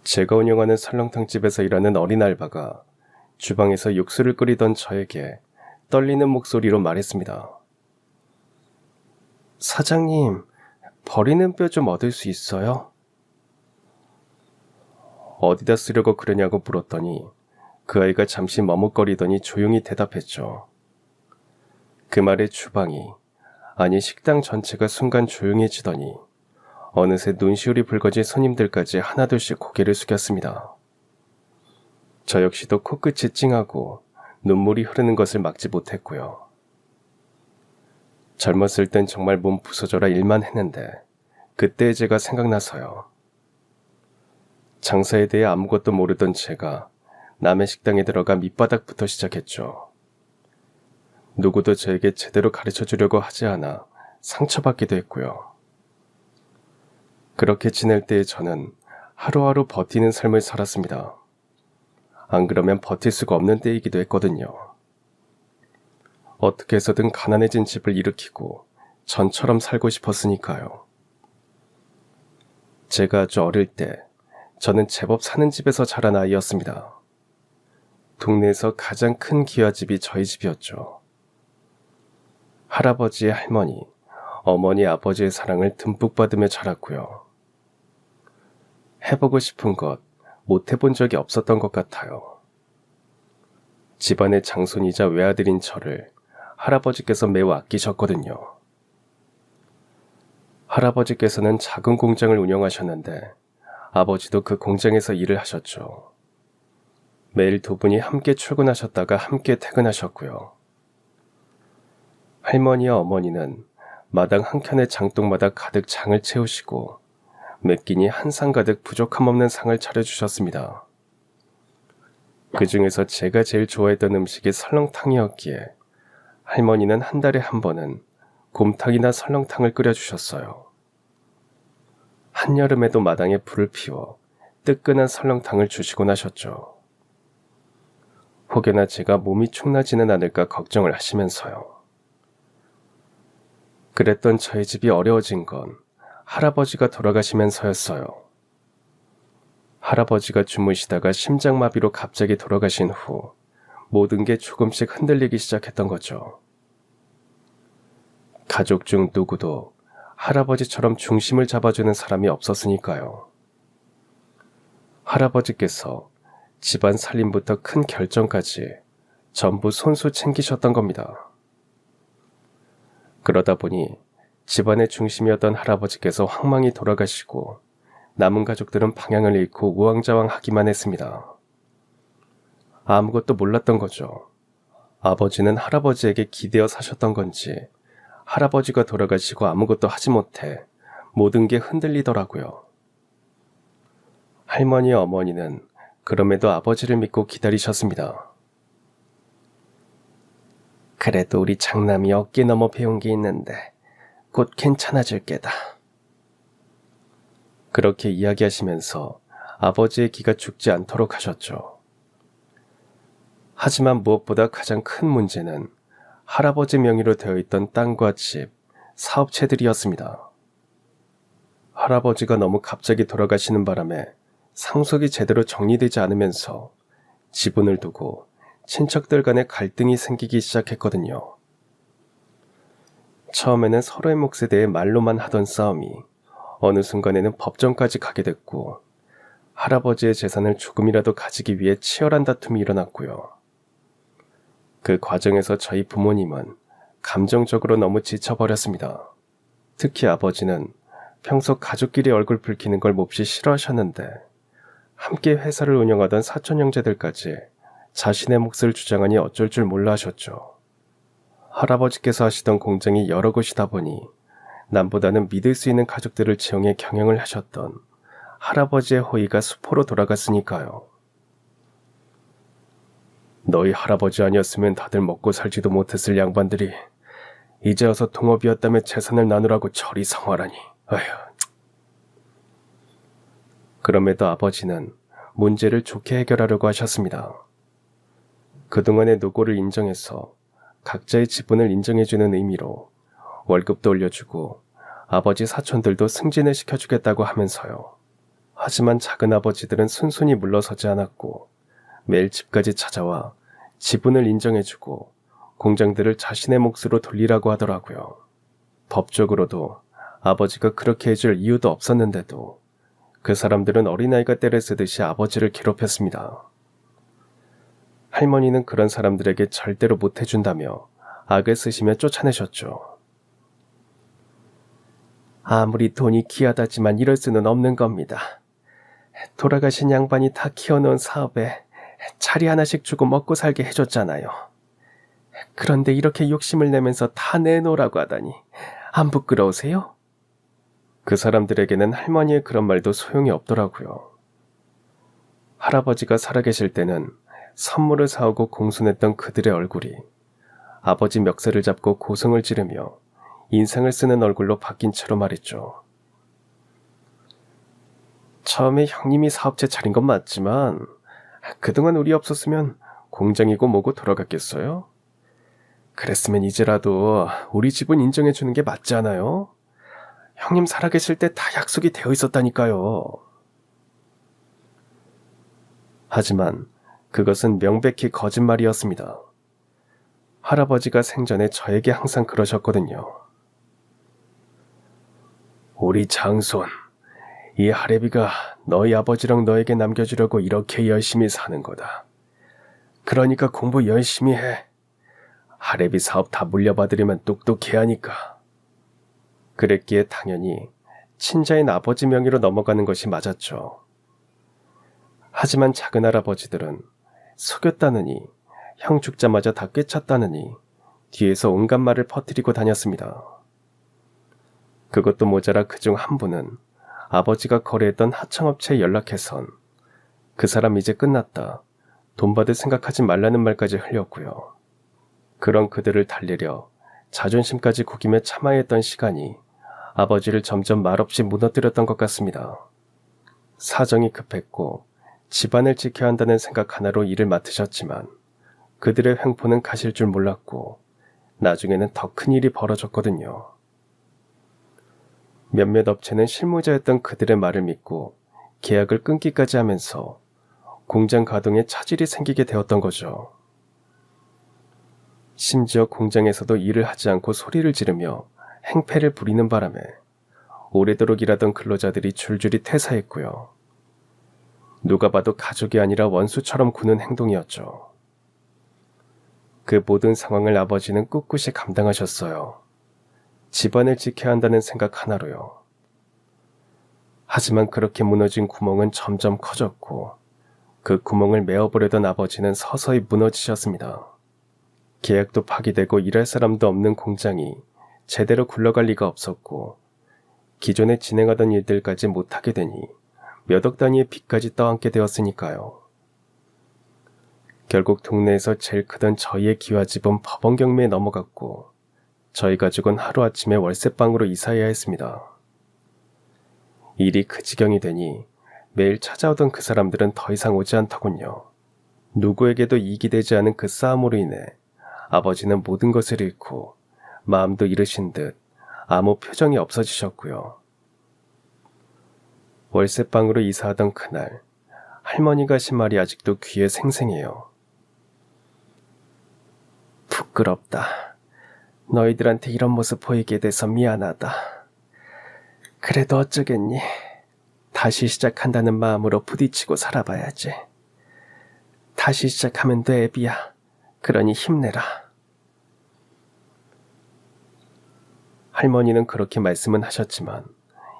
제가 운영하는 설렁탕집에서 일하는 어린 알바가 주방에서 육수를 끓이던 저에게 떨리는 목소리로 말했습니다. 사장님, 버리는 뼈 좀 얻을 수 있어요? 어디다 쓰려고 그러냐고 물었더니 그 아이가 잠시 머뭇거리더니 조용히 대답했죠. 그 말에 주방이, 아니 식당 전체가 순간 조용해지더니 어느새 눈시울이 붉어진 손님들까지 하나둘씩 고개를 숙였습니다. 저 역시도 코끝이 찡하고 눈물이 흐르는 것을 막지 못했고요. 젊었을 땐 정말 몸 부서져라 일만 했는데 그때의 제가 생각나서요. 장사에 대해 아무것도 모르던 제가 남의 식당에 들어가 밑바닥부터 시작했죠. 누구도 저에게 제대로 가르쳐주려고 하지 않아 상처받기도 했고요. 그렇게 지낼 때의 저는 하루하루 버티는 삶을 살았습니다. 안 그러면 버틸 수가 없는 때이기도 했거든요. 어떻게 해서든 가난해진 집을 일으키고 전처럼 살고 싶었으니까요. 제가 아주 어릴 때 저는 제법 사는 집에서 자란 아이였습니다. 동네에서 가장 큰 기와집이 저희 집이었죠. 할아버지의 할머니, 어머니, 아버지의 사랑을 듬뿍 받으며 자랐고요. 해보고 싶은 것, 못 해본 적이 없었던 것 같아요. 집안의 장손이자 외아들인 저를 할아버지께서 매우 아끼셨거든요. 할아버지께서는 작은 공장을 운영하셨는데 아버지도 그 공장에서 일을 하셨죠. 매일 두 분이 함께 출근하셨다가 함께 퇴근하셨고요. 할머니와 어머니는 마당 한켠의 장독마다 가득 장을 채우시고 몇 끼니 한 상 가득 부족함 없는 상을 차려주셨습니다. 그 중에서 제가 제일 좋아했던 음식이 설렁탕이었기에 할머니는 한 달에 한 번은 곰탕이나 설렁탕을 끓여주셨어요. 한여름에도 마당에 불을 피워 뜨끈한 설렁탕을 주시곤 하셨죠. 혹여나 제가 몸이 축나지는 않을까 걱정을 하시면서요. 그랬던 저희 집이 어려워진 건 할아버지가 돌아가시면서였어요. 할아버지가 주무시다가 심장마비로 갑자기 돌아가신 후 모든 게 조금씩 흔들리기 시작했던 거죠. 가족 중 누구도 할아버지처럼 중심을 잡아주는 사람이 없었으니까요. 할아버지께서 집안 살림부터 큰 결정까지 전부 손수 챙기셨던 겁니다. 그러다 보니 집안의 중심이었던 할아버지께서 황망히 돌아가시고 남은 가족들은 방향을 잃고 우왕좌왕하기만 했습니다. 아무것도 몰랐던 거죠. 아버지는 할아버지에게 기대어 사셨던 건지 할아버지가 돌아가시고 아무것도 하지 못해 모든 게 흔들리더라고요. 할머니 어머니는 그럼에도 아버지를 믿고 기다리셨습니다. 그래도 우리 장남이 어깨 넘어 배운 게 있는데 곧 괜찮아질 게다. 그렇게 이야기하시면서 아버지의 기가 죽지 않도록 하셨죠. 하지만 무엇보다 가장 큰 문제는 할아버지 명의로 되어 있던 땅과 집, 사업체들이었습니다. 할아버지가 너무 갑자기 돌아가시는 바람에 상속이 제대로 정리되지 않으면서 지분을 두고 친척들 간의 갈등이 생기기 시작했거든요. 처음에는 서로의 몫에 대해 말로만 하던 싸움이 어느 순간에는 법정까지 가게 됐고 할아버지의 재산을 조금이라도 가지기 위해 치열한 다툼이 일어났고요. 그 과정에서 저희 부모님은 감정적으로 너무 지쳐버렸습니다. 특히 아버지는 평소 가족끼리 얼굴 붉히는 걸 몹시 싫어하셨는데 함께 회사를 운영하던 사촌 형제들까지 자신의 몫을 주장하니 어쩔 줄 몰라 하셨죠. 할아버지께서 하시던 공장이 여러 곳이다 보니 남보다는 믿을 수 있는 가족들을 채용해 경영을 하셨던 할아버지의 호의가 수포로 돌아갔으니까요. 너희 할아버지 아니었으면 다들 먹고 살지도 못했을 양반들이 이제 와서 동업이었다며 재산을 나누라고 저리 성화라니. 아휴. 그럼에도 아버지는 문제를 좋게 해결하려고 하셨습니다. 그동안의 노고를 인정해서 각자의 지분을 인정해주는 의미로 월급도 올려주고 아버지 사촌들도 승진을 시켜주겠다고 하면서요. 하지만 작은 아버지들은 순순히 물러서지 않았고 매일 집까지 찾아와 지분을 인정해주고 공장들을 자신의 몫으로 돌리라고 하더라고요. 법적으로도 아버지가 그렇게 해줄 이유도 없었는데도 그 사람들은 어린아이가 떼를 쓰듯이 아버지를 괴롭혔습니다. 할머니는 그런 사람들에게 절대로 못해준다며 악을 쓰시며 쫓아내셨죠. 아무리 돈이 귀하다지만 이럴 수는 없는 겁니다. 돌아가신 양반이 다 키워놓은 사업에 자리 하나씩 주고 먹고 살게 해줬잖아요. 그런데 이렇게 욕심을 내면서 다 내놓으라고 하다니 안 부끄러우세요? 그 사람들에게는 할머니의 그런 말도 소용이 없더라고요. 할아버지가 살아계실 때는 선물을 사오고 공손했던 그들의 얼굴이 아버지 멱살을 잡고 고성을 지르며 인상을 쓰는 얼굴로 바뀐 채로 말했죠. 처음에 형님이 사업체 차린 건 맞지만 그동안 우리 없었으면 공장이고 뭐고 돌아갔겠어요? 그랬으면 이제라도 우리 집은 인정해주는 게 맞지 않아요? 형님 살아계실 때 다 약속이 되어 있었다니까요. 하지만 그것은 명백히 거짓말이었습니다. 할아버지가 생전에 저에게 항상 그러셨거든요. 우리 장손, 이 할애비가 너희 아버지랑 너에게 남겨주려고 이렇게 열심히 사는 거다. 그러니까 공부 열심히 해. 할애비 사업 다 물려받으려면 똑똑해야 하니까. 그랬기에 당연히 친자인 아버지 명의로 넘어가는 것이 맞았죠. 하지만 작은 할아버지들은 속였다느니 형 죽자마자 다 꿰찼다느니 뒤에서 온갖 말을 퍼뜨리고 다녔습니다. 그것도 모자라 그중 한 분은 아버지가 거래했던 하청업체에 연락해선 그 사람 이제 끝났다. 돈 받을 생각하지 말라는 말까지 흘렸고요. 그런 그들을 달래려 자존심까지 구기며 참아야 했던 시간이 아버지를 점점 말없이 무너뜨렸던 것 같습니다. 사정이 급했고 집안을 지켜야 한다는 생각 하나로 일을 맡으셨지만 그들의 횡포는 가실 줄 몰랐고 나중에는 더 큰 일이 벌어졌거든요. 몇몇 업체는 실무자였던 그들의 말을 믿고 계약을 끊기까지 하면서 공장 가동에 차질이 생기게 되었던 거죠. 심지어 공장에서도 일을 하지 않고 소리를 지르며 행패를 부리는 바람에 오래도록 일하던 근로자들이 줄줄이 퇴사했고요. 누가 봐도 가족이 아니라 원수처럼 구는 행동이었죠. 그 모든 상황을 아버지는 꿋꿋이 감당하셨어요. 집안을 지켜야 한다는 생각 하나로요. 하지만 그렇게 무너진 구멍은 점점 커졌고 그 구멍을 메워보려던 아버지는 서서히 무너지셨습니다. 계약도 파기되고 일할 사람도 없는 공장이 제대로 굴러갈 리가 없었고 기존에 진행하던 일들까지 못하게 되니 몇 억 단위의 빚까지 떠안게 되었으니까요. 결국 동네에서 제일 크던 저희의 기와집은 법원 경매에 넘어갔고 저희 가족은 하루아침에 월세방으로 이사해야 했습니다. 일이 그 지경이 되니 매일 찾아오던 그 사람들은 더 이상 오지 않더군요. 누구에게도 이익이 되지 않은 그 싸움으로 인해 아버지는 모든 것을 잃고 마음도 잃으신 듯 아무 표정이 없어지셨고요. 월세방으로 이사하던 그날 할머니가 하신 말이 아직도 귀에 생생해요. 부끄럽다. 너희들한테 이런 모습 보이게 돼서 미안하다. 그래도 어쩌겠니? 다시 시작한다는 마음으로 부딪히고 살아봐야지. 다시 시작하면 돼, 애비야. 그러니 힘내라. 할머니는 그렇게 말씀은 하셨지만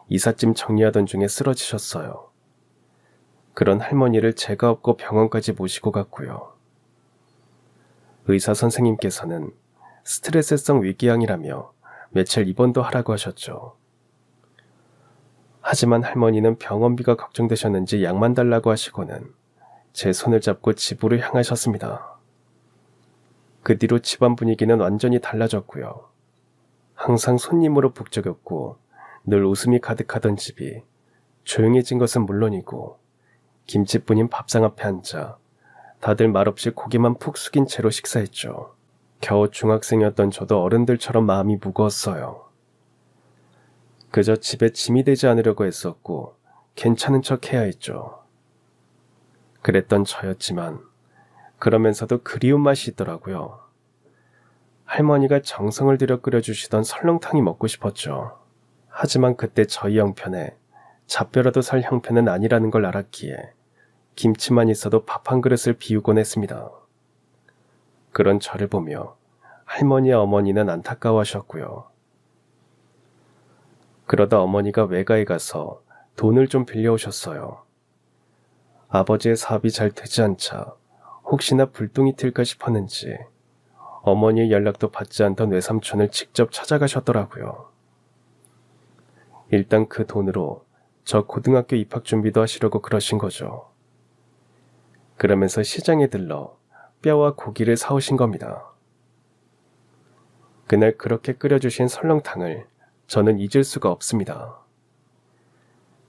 이삿짐 정리하던 중에 쓰러지셨어요. 그런 할머니를 제가 업고 병원까지 모시고 갔고요. 의사 선생님께서는 스트레스성 위궤양이라며 며칠 입원도 하라고 하셨죠. 하지만 할머니는 병원비가 걱정되셨는지 약만 달라고 하시고는 제 손을 잡고 집으로 향하셨습니다. 그 뒤로 집안 분위기는 완전히 달라졌고요. 항상 손님으로 북적였고 늘 웃음이 가득하던 집이 조용해진 것은 물론이고 김치뿐인 밥상 앞에 앉아 다들 말없이 고개만 푹 숙인 채로 식사했죠. 겨우 중학생이었던 저도 어른들처럼 마음이 무거웠어요. 그저 집에 짐이 되지 않으려고 했었고 괜찮은 척 해야 했죠. 그랬던 저였지만 그러면서도 그리운 맛이 있더라고요. 할머니가 정성을 들여 끓여주시던 설렁탕이 먹고 싶었죠. 하지만 그때 저희 형편에 잡혀라도 살 형편은 아니라는 걸 알았기에 김치만 있어도 밥 한 그릇을 비우곤 했습니다. 그런 저를 보며 할머니와 어머니는 안타까워하셨고요. 그러다 어머니가 외가에 가서 돈을 좀 빌려오셨어요. 아버지의 사업이 잘 되지 않자 혹시나 불똥이 튈까 싶었는지 어머니의 연락도 받지 않던 외삼촌을 직접 찾아가셨더라고요. 일단 그 돈으로 저 고등학교 입학 준비도 하시려고 그러신 거죠. 그러면서 시장에 들러 뼈와 고기를 사오신 겁니다. 그날 그렇게 끓여주신 설렁탕을 저는 잊을 수가 없습니다.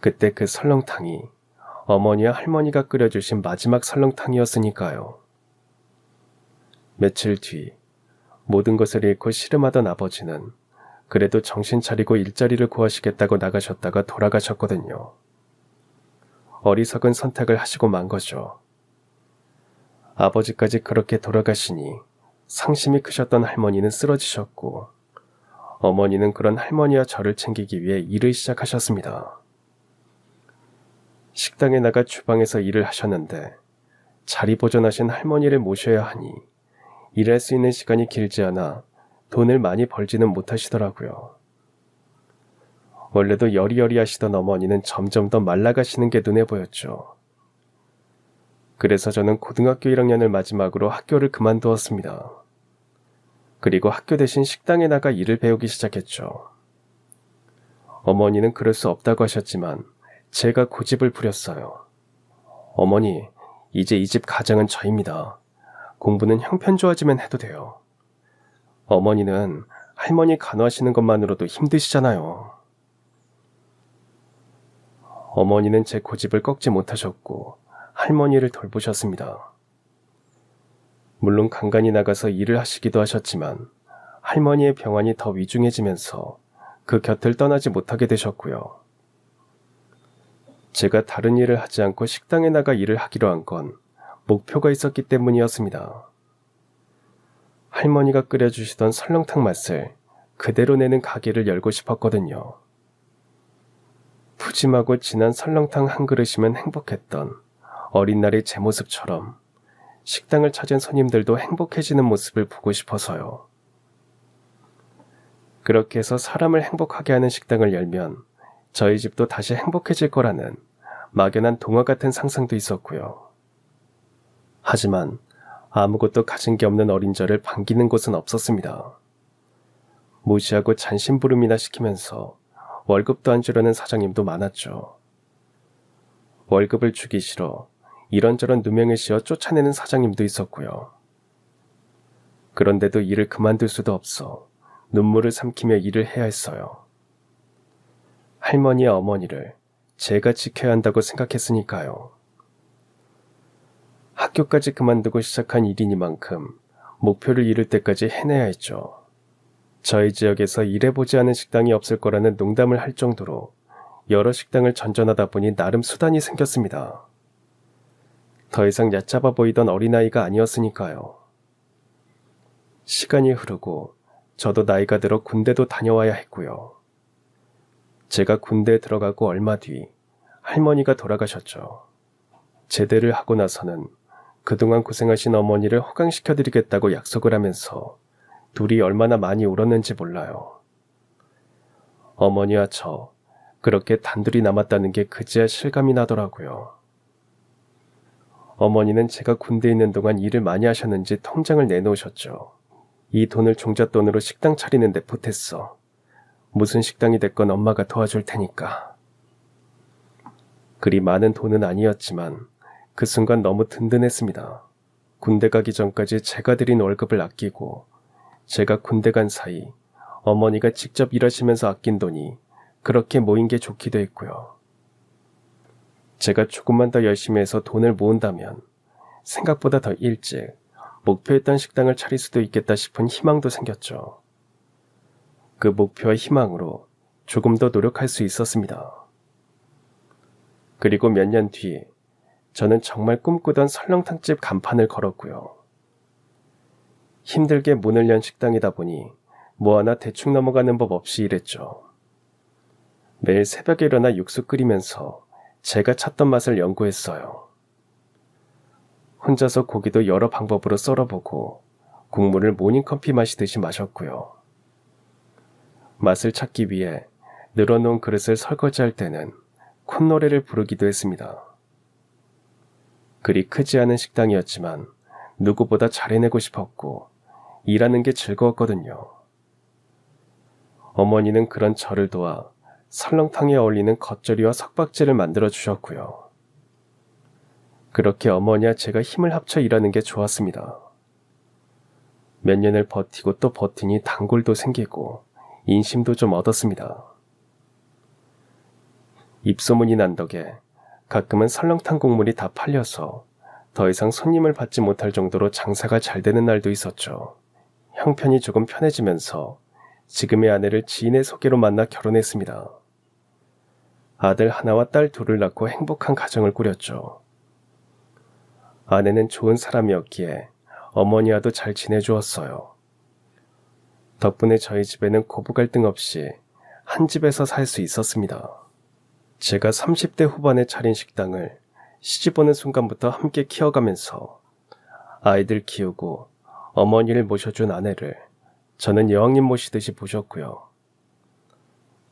그때 그 설렁탕이 어머니와 할머니가 끓여주신 마지막 설렁탕이었으니까요. 며칠 뒤 모든 것을 잃고 씨름하던 아버지는 그래도 정신 차리고 일자리를 구하시겠다고 나가셨다가 돌아가셨거든요. 어리석은 선택을 하시고 만 거죠. 아버지까지 그렇게 돌아가시니 상심이 크셨던 할머니는 쓰러지셨고 어머니는 그런 할머니와 저를 챙기기 위해 일을 시작하셨습니다. 식당에 나가 주방에서 일을 하셨는데 자리 보존하신 할머니를 모셔야 하니 일할 수 있는 시간이 길지 않아 돈을 많이 벌지는 못하시더라고요. 원래도 여리여리 하시던 어머니는 점점 더 말라가시는 게 눈에 보였죠. 그래서 저는 고등학교 1학년을 마지막으로 학교를 그만두었습니다. 그리고 학교 대신 식당에 나가 일을 배우기 시작했죠. 어머니는 그럴 수 없다고 하셨지만 제가 고집을 부렸어요. 어머니, 이제 이 집 가장은 저입니다. 공부는 형편 좋아지면 해도 돼요. 어머니는 할머니 간호하시는 것만으로도 힘드시잖아요. 어머니는 제 고집을 꺾지 못하셨고 할머니를 돌보셨습니다. 물론 간간히 나가서 일을 하시기도 하셨지만 할머니의 병환이 더 위중해지면서 그 곁을 떠나지 못하게 되셨고요. 제가 다른 일을 하지 않고 식당에 나가 일을 하기로 한 건 목표가 있었기 때문이었습니다. 할머니가 끓여주시던 설렁탕 맛을 그대로 내는 가게를 열고 싶었거든요. 푸짐하고 진한 설렁탕 한 그릇이면 행복했던 어린 날의 제 모습처럼 식당을 찾은 손님들도 행복해지는 모습을 보고 싶어서요. 그렇게 해서 사람을 행복하게 하는 식당을 열면 저희 집도 다시 행복해질 거라는 막연한 동화 같은 상상도 있었고요. 하지만 아무것도 가진 게 없는 어린 저를 반기는 곳은 없었습니다. 무시하고 잔심부름이나 시키면서 월급도 안 주려는 사장님도 많았죠. 월급을 주기 싫어 이런저런 누명을 씌워 쫓아내는 사장님도 있었고요. 그런데도 일을 그만둘 수도 없어 눈물을 삼키며 일을 해야 했어요. 할머니와 어머니를 제가 지켜야 한다고 생각했으니까요. 학교까지 그만두고 시작한 일이니만큼 목표를 이룰 때까지 해내야 했죠. 저희 지역에서 일해보지 않은 식당이 없을 거라는 농담을 할 정도로 여러 식당을 전전하다 보니 나름 수단이 생겼습니다. 더 이상 얕잡아 보이던 어린아이가 아니었으니까요. 시간이 흐르고 저도 나이가 들어 군대도 다녀와야 했고요. 제가 군대에 들어가고 얼마 뒤 할머니가 돌아가셨죠. 제대를 하고 나서는 그동안 고생하신 어머니를 호강시켜드리겠다고 약속을 하면서 둘이 얼마나 많이 울었는지 몰라요. 어머니와 저 그렇게 단둘이 남았다는 게 그제야 실감이 나더라고요. 어머니는 제가 군대에 있는 동안 일을 많이 하셨는지 통장을 내놓으셨죠. 이 돈을 종잣돈으로 식당 차리는 데 보탰어. 무슨 식당이 됐건 엄마가 도와줄 테니까. 그리 많은 돈은 아니었지만 그 순간 너무 든든했습니다. 군대 가기 전까지 제가 드린 월급을 아끼고 제가 군대 간 사이 어머니가 직접 일하시면서 아낀 돈이 그렇게 모인 게 좋기도 했고요. 제가 조금만 더 열심히 해서 돈을 모은다면 생각보다 더 일찍 목표했던 식당을 차릴 수도 있겠다 싶은 희망도 생겼죠. 그 목표와 희망으로 조금 더 노력할 수 있었습니다. 그리고 몇 년 뒤 저는 정말 꿈꾸던 설렁탕집 간판을 걸었고요. 힘들게 문을 연 식당이다 보니 뭐 하나 대충 넘어가는 법 없이 일했죠. 매일 새벽에 일어나 육수 끓이면서 제가 찾던 맛을 연구했어요. 혼자서 고기도 여러 방법으로 썰어보고 국물을 모닝커피 마시듯이 마셨고요. 맛을 찾기 위해 늘어놓은 그릇을 설거지할 때는 콧노래를 부르기도 했습니다. 그리 크지 않은 식당이었지만 누구보다 잘해내고 싶었고 일하는 게 즐거웠거든요. 어머니는 그런 저를 도와 설렁탕에 어울리는 겉절이와 석박지를 만들어 주셨고요. 그렇게 어머니와 제가 힘을 합쳐 일하는 게 좋았습니다. 몇 년을 버티고 또 버티니 단골도 생기고 인심도 좀 얻었습니다. 입소문이 난 덕에 가끔은 설렁탕 국물이 다 팔려서 더 이상 손님을 받지 못할 정도로 장사가 잘 되는 날도 있었죠. 형편이 조금 편해지면서 지금의 아내를 지인의 소개로 만나 결혼했습니다. 아들 하나와 딸 둘을 낳고 행복한 가정을 꾸렸죠. 아내는 좋은 사람이었기에 어머니와도 잘 지내주었어요. 덕분에 저희 집에는 고부 갈등 없이 한 집에서 살 수 있었습니다. 제가 30대 후반에 차린 식당을 시집 오는 순간부터 함께 키워가면서 아이들 키우고 어머니를 모셔준 아내를 저는 여왕님 모시듯이 모셨고요.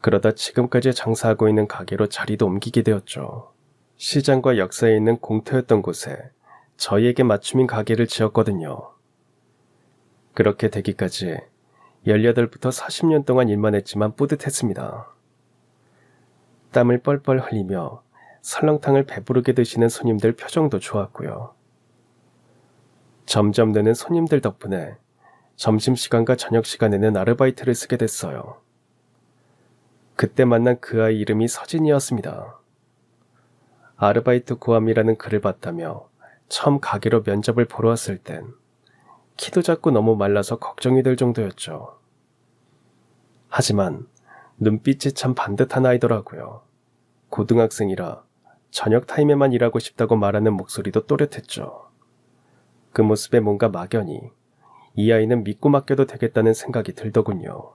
그러다 지금까지 장사하고 있는 가게로 자리도 옮기게 되었죠. 시장과 역사에 있는 공터였던 곳에 저희에게 맞춤인 가게를 지었거든요. 그렇게 되기까지 18부터 40년 동안 일만 했지만 뿌듯했습니다. 땀을 뻘뻘 흘리며 설렁탕을 배부르게 드시는 손님들 표정도 좋았고요. 점점 느는 손님들 덕분에 점심시간과 저녁시간에는 아르바이트를 쓰게 됐어요. 그때 만난 그 아이 이름이 서진이었습니다. 아르바이트 구함이라는 글을 봤다며 처음 가게로 면접을 보러 왔을 땐 키도 작고 너무 말라서 걱정이 될 정도였죠. 하지만 눈빛이 참 반듯한 아이더라고요. 고등학생이라 저녁 타임에만 일하고 싶다고 말하는 목소리도 또렷했죠. 그 모습에 뭔가 막연히 이 아이는 믿고 맡겨도 되겠다는 생각이 들더군요.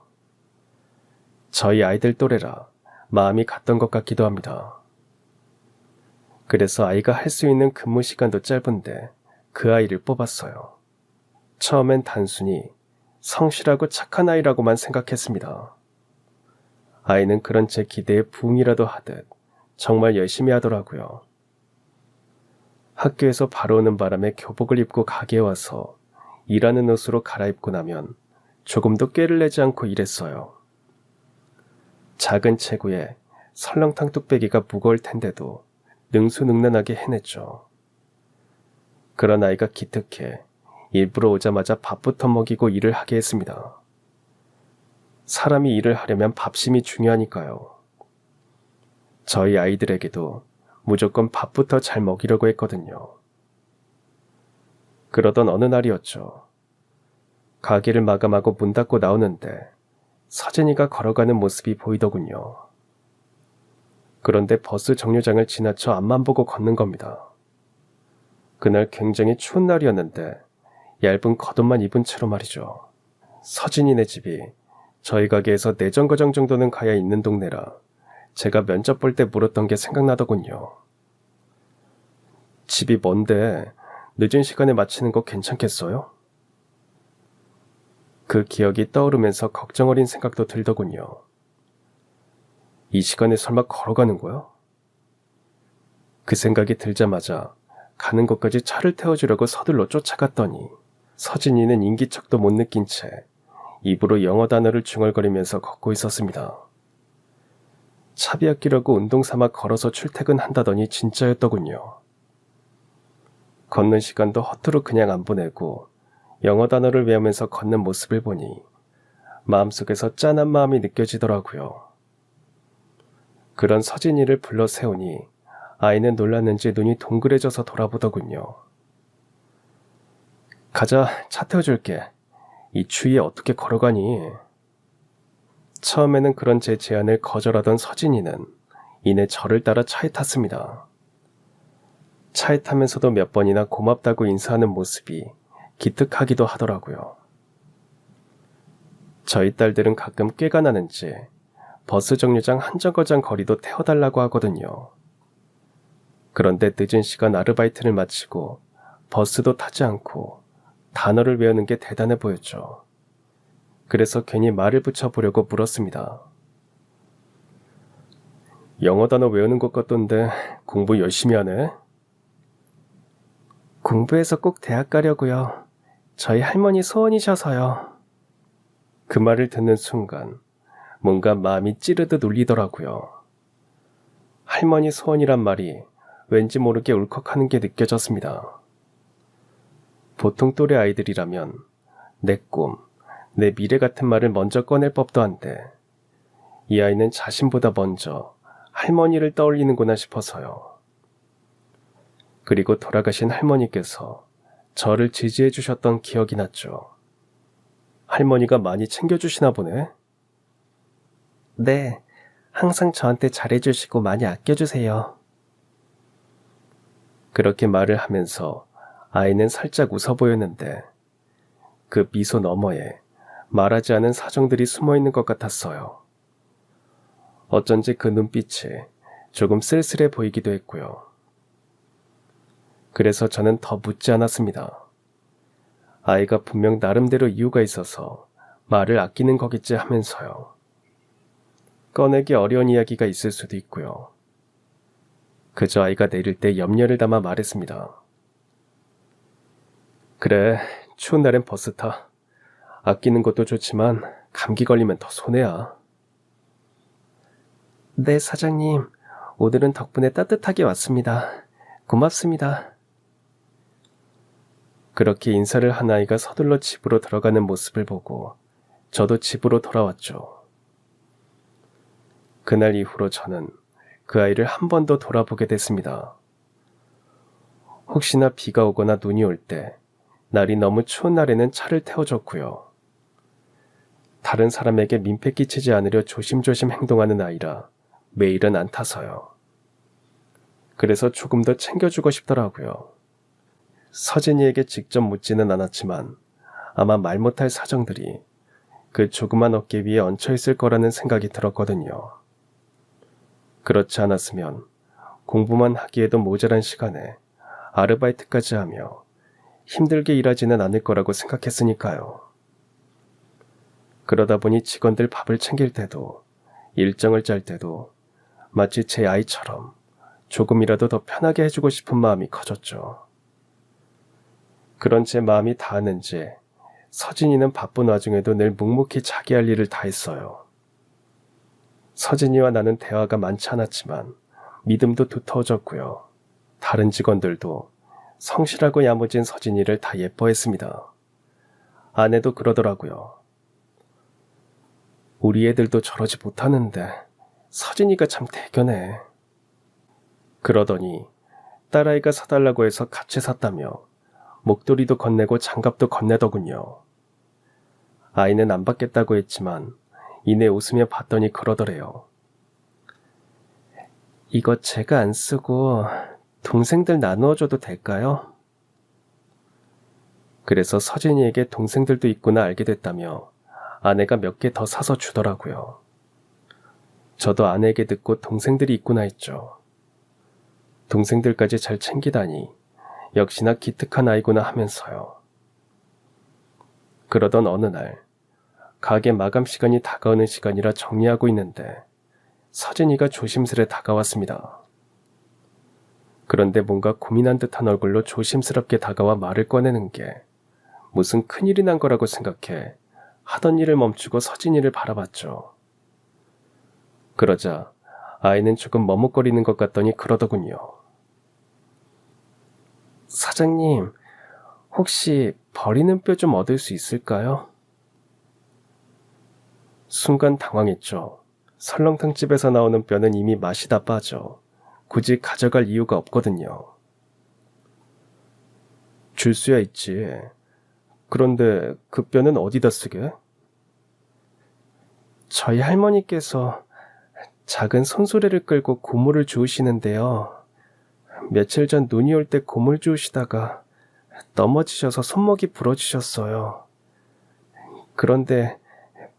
저희 아이들 또래라 마음이 같던 것 같기도 합니다. 그래서 아이가 할 수 있는 근무 시간도 짧은데 그 아이를 뽑았어요. 처음엔 단순히 성실하고 착한 아이라고만 생각했습니다. 아이는 그런 제 기대에 부응이라도 하듯 정말 열심히 하더라고요. 학교에서 바로 오는 바람에 교복을 입고 가게에 와서 일하는 옷으로 갈아입고 나면 조금도 꾀를 내지 않고 일했어요. 작은 체구에 설렁탕 뚝배기가 무거울 텐데도 능수능란하게 해냈죠. 그런 아이가 기특해 일부러 오자마자 밥부터 먹이고 일을 하게 했습니다. 사람이 일을 하려면 밥심이 중요하니까요. 저희 아이들에게도 무조건 밥부터 잘 먹이려고 했거든요. 그러던 어느 날이었죠. 가게를 마감하고 문 닫고 나오는데 서진이가 걸어가는 모습이 보이더군요. 그런데 버스 정류장을 지나쳐 앞만 보고 걷는 겁니다. 그날 굉장히 추운 날이었는데 얇은 겉옷만 입은 채로 말이죠. 서진이네 집이 저희 가게에서 내정거장 정도는 가야 있는 동네라 제가 면접 볼 때 물었던 게 생각나더군요. 집이 먼데 늦은 시간에 마치는 거 괜찮겠어요? 그 기억이 떠오르면서 걱정 어린 생각도 들더군요. 이 시간에 설마 걸어가는 거야? 그 생각이 들자마자 가는 곳까지 차를 태워주려고 서둘러 쫓아갔더니 서진이는 인기척도 못 느낀 채 입으로 영어 단어를 중얼거리면서 걷고 있었습니다. 차비 아끼려고 운동 삼아 걸어서 출퇴근한다더니 진짜였더군요. 걷는 시간도 허투루 그냥 안 보내고 영어 단어를 외우면서 걷는 모습을 보니 마음속에서 짠한 마음이 느껴지더라고요. 그런 서진이를 불러 세우니 아이는 놀랐는지 눈이 동그래져서 돌아보더군요. 가자, 차 태워줄게. 이 추위에 어떻게 걸어가니? 처음에는 그런 제 제안을 거절하던 서진이는 이내 저를 따라 차에 탔습니다. 차에 타면서도 몇 번이나 고맙다고 인사하는 모습이 기특하기도 하더라고요. 저희 딸들은 가끔 꾀가 나는지 버스 정류장 한 정거장 거리도 태워달라고 하거든요. 그런데 늦은 시간 아르바이트를 마치고 버스도 타지 않고 단어를 외우는 게 대단해 보였죠. 그래서 괜히 말을 붙여보려고 물었습니다. 영어 단어 외우는 것 같던데 공부 열심히 하네? 공부해서 꼭 대학 가려고요. 저희 할머니 소원이셔서요. 그 말을 듣는 순간 뭔가 마음이 찌르듯 울리더라고요. 할머니 소원이란 말이 왠지 모르게 울컥하는 게 느껴졌습니다. 보통 또래 아이들이라면 내 꿈, 내 미래 같은 말을 먼저 꺼낼 법도 한데 이 아이는 자신보다 먼저 할머니를 떠올리는구나 싶어서요. 그리고 돌아가신 할머니께서 저를 지지해 주셨던 기억이 났죠. 할머니가 많이 챙겨주시나 보네. 네, 항상 저한테 잘해주시고 많이 아껴주세요. 그렇게 말을 하면서 아이는 살짝 웃어 보였는데 그 미소 너머에 말하지 않은 사정들이 숨어 있는 것 같았어요. 어쩐지 그 눈빛이 조금 쓸쓸해 보이기도 했고요. 그래서 저는 더 묻지 않았습니다. 아이가 분명 나름대로 이유가 있어서 말을 아끼는 거겠지 하면서요. 꺼내기 어려운 이야기가 있을 수도 있고요. 그저 아이가 내릴 때 염려를 담아 말했습니다. 그래, 추운 날엔 버스 타. 아끼는 것도 좋지만 감기 걸리면 더 손해야. 네, 사장님. 오늘은 덕분에 따뜻하게 왔습니다. 고맙습니다. 그렇게 인사를 한 아이가 서둘러 집으로 들어가는 모습을 보고 저도 집으로 돌아왔죠. 그날 이후로 저는 그 아이를 한 번 더 돌아보게 됐습니다. 혹시나 비가 오거나 눈이 올 때 날이 너무 추운 날에는 차를 태워줬고요. 다른 사람에게 민폐 끼치지 않으려 조심조심 행동하는 아이라 매일은 안 타서요. 그래서 조금 더 챙겨주고 싶더라고요. 서진이에게 직접 묻지는 않았지만 아마 말 못할 사정들이 그 조그만 어깨 위에 얹혀있을 거라는 생각이 들었거든요. 그렇지 않았으면 공부만 하기에도 모자란 시간에 아르바이트까지 하며 힘들게 일하지는 않을 거라고 생각했으니까요. 그러다 보니 직원들 밥을 챙길 때도 일정을 짤 때도 마치 제 아이처럼 조금이라도 더 편하게 해주고 싶은 마음이 커졌죠. 그런 제 마음이 닿았는지 서진이는 바쁜 와중에도 늘 묵묵히 자기 할 일을 다 했어요. 서진이와 나는 대화가 많지 않았지만 믿음도 두터워졌고요. 다른 직원들도 성실하고 야무진 서진이를 다 예뻐했습니다. 아내도 그러더라고요. 우리 애들도 저러지 못하는데 서진이가 참 대견해. 그러더니 딸아이가 사달라고 해서 같이 샀다며 목도리도 건네고 장갑도 건네더군요. 아이는 안 받겠다고 했지만 이내 웃으며 봤더니 그러더래요. 이거 제가 안 쓰고 동생들 나누어 줘도 될까요? 그래서 서진이에게 동생들도 있구나 알게 됐다며 아내가 몇 개 더 사서 주더라고요. 저도 아내에게 듣고 동생들이 있구나 했죠. 동생들까지 잘 챙기다니 역시나 기특한 아이구나 하면서요. 그러던 어느 날 가게 마감 시간이 다가오는 시간이라 정리하고 있는데 서진이가 조심스레 다가왔습니다. 그런데 뭔가 고민한 듯한 얼굴로 조심스럽게 다가와 말을 꺼내는 게 무슨 큰일이 난 거라고 생각해 하던 일을 멈추고 서진이를 바라봤죠. 그러자 아이는 조금 머뭇거리는 것 같더니 그러더군요. 사장님, 혹시 버리는 뼈 좀 얻을 수 있을까요? 순간 당황했죠. 설렁탕집에서 나오는 뼈는 이미 맛이 다 빠져 굳이 가져갈 이유가 없거든요. 줄 수야 있지. 그런데 그 뼈는 어디다 쓰게? 저희 할머니께서 작은 손수레를 끌고 고물을 주우시는데요. 며칠 전 눈이 올 때 고물 주우시다가 넘어지셔서 손목이 부러지셨어요. 그런데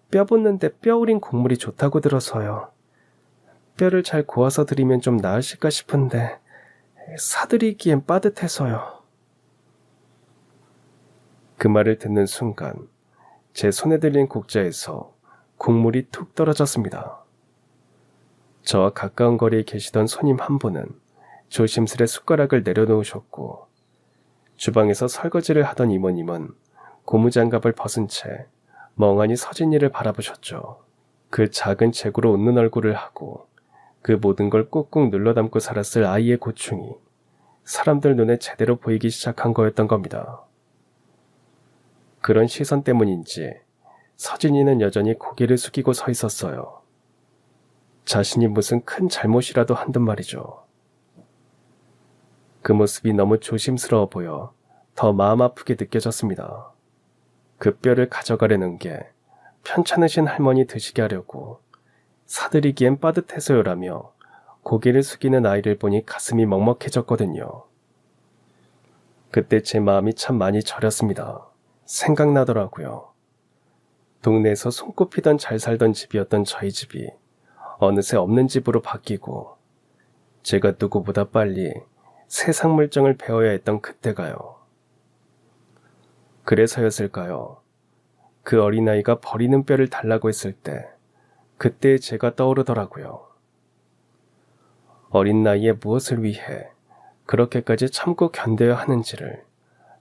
뼈 붓는데 뼈 우린 곡물이 좋다고 들어서요. 뼈를 잘 고아서 드리면 좀 나으실까 싶은데 사드리기엔 빠듯해서요. 그 말을 듣는 순간 제 손에 들린 국자에서 국물이 툭 떨어졌습니다. 저와 가까운 거리에 계시던 손님 한 분은 조심스레 숟가락을 내려놓으셨고, 주방에서 설거지를 하던 이모님은 고무장갑을 벗은 채 멍하니 서진이를 바라보셨죠. 그 작은 재구로 웃는 얼굴을 하고 그 모든 걸 꾹꾹 눌러담고 살았을 아이의 고충이 사람들 눈에 제대로 보이기 시작한 거였던 겁니다. 그런 시선 때문인지 서진이는 여전히 고개를 숙이고 서 있었어요. 자신이 무슨 큰 잘못이라도 한 듯 말이죠. 그 모습이 너무 조심스러워 보여 더 마음 아프게 느껴졌습니다. 그 뼈를 가져가려는 게 편찮으신 할머니 드시게 하려고 사드리기엔 빠듯해서요라며 고개를 숙이는 아이를 보니 가슴이 먹먹해졌거든요. 그때 제 마음이 참 많이 저렸습니다. 생각나더라고요. 동네에서 손꼽히던 잘 살던 집이었던 저희 집이 어느새 없는 집으로 바뀌고 제가 누구보다 빨리 세상 물정을 배워야 했던 그때가요. 그래서였을까요? 그 어린아이가 버리는 뼈를 달라고 했을 때 그때의 제가 떠오르더라고요. 어린 나이에 무엇을 위해 그렇게까지 참고 견뎌야 하는지를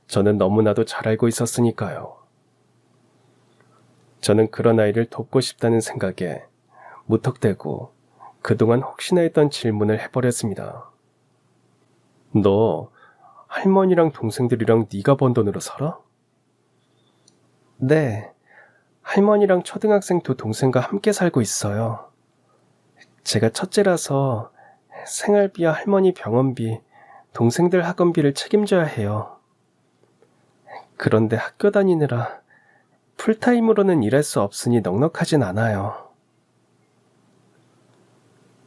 저는 너무나도 잘 알고 있었으니까요. 저는 그런 아이를 돕고 싶다는 생각에 무턱대고 그동안 혹시나 했던 질문을 해버렸습니다. 너 할머니랑 동생들이랑 네가 번 돈으로 살아? 네, 할머니랑 초등학생 두 동생과 함께 살고 있어요. 제가 첫째라서 생활비와 할머니 병원비, 동생들 학원비를 책임져야 해요. 그런데 학교 다니느라 풀타임으로는 일할 수 없으니 넉넉하진 않아요.